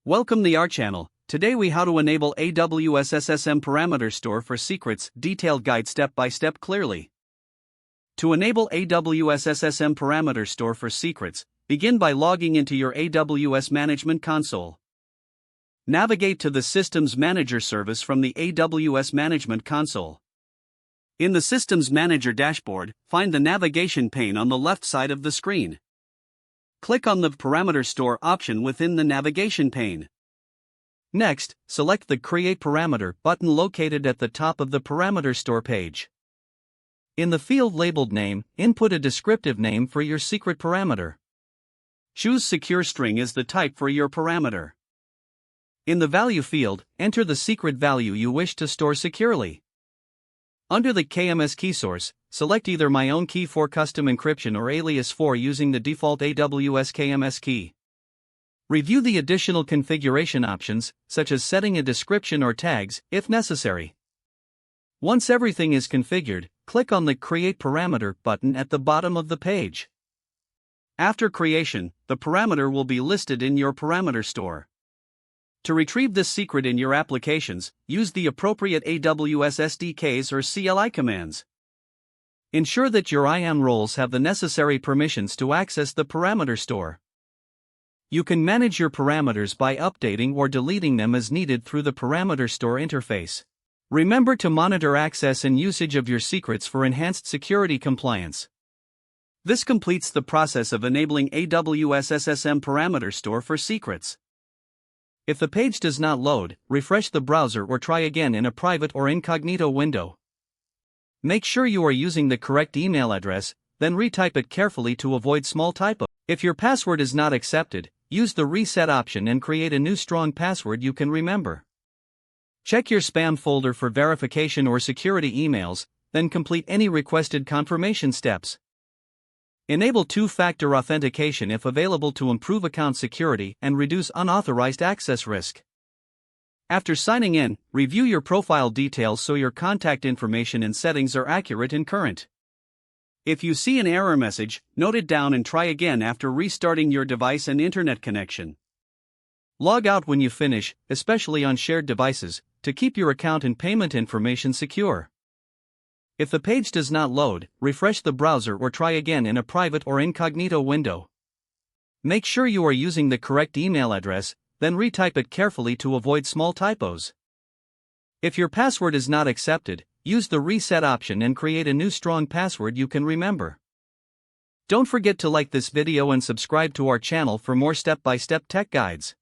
Welcome to our channel. Today we how to enable AWS SSM Parameter Store for secrets, detailed guide step by step clearly. To enable AWS SSM Parameter Store for secrets, begin by logging into your AWS Management Console. Navigate to the Systems Manager service from the AWS Management Console. In the Systems Manager dashboard, find the navigation pane on the left side of the screen. Click on the Parameter Store option within the navigation pane. Next, select the Create Parameter button located at the top of the Parameter Store page. In the field labeled Name, input a descriptive name for your secret parameter. Choose Secure String as the type for your parameter. In the Value field, enter the secret value you wish to store securely. Under the KMS key source, select either My Own Key for custom encryption or Alias 4 using the default AWS KMS key. Review the additional configuration options, such as setting a description or tags, if necessary. Once everything is configured, click on the Create Parameter button at the bottom of the page. After creation, the parameter will be listed in your parameter store. To retrieve this secret in your applications, use the appropriate AWS SDKs or CLI commands. Ensure that your IAM roles have the necessary permissions to access the parameter store. You can manage your parameters by updating or deleting them as needed through the parameter store interface. Remember to monitor access and usage of your secrets for enhanced security compliance. This completes the process of enabling AWS SSM Parameter Store for secrets. If the page does not load, refresh the browser or try again in a private or incognito window. Make sure you are using the correct email address, then retype it carefully to avoid small typos. If your password is not accepted, use the Reset option and create a new strong password you can remember. Check your spam folder for verification or security emails, then complete any requested confirmation steps. Enable two-factor authentication if available to improve account security and reduce unauthorized access risk. After signing in, review your profile details so your contact information and settings are accurate and current. If you see an error message, note it down and try again after restarting your device and internet connection. Log out when you finish, especially on shared devices, to keep your account and payment information secure. If the page does not load, refresh the browser or try again in a private or incognito window. Make sure you are using the correct email address, then retype it carefully to avoid small typos. If your password is not accepted, use the Reset option and create a new strong password you can remember. Don't forget to like this video and subscribe to our channel for more step-by-step tech guides.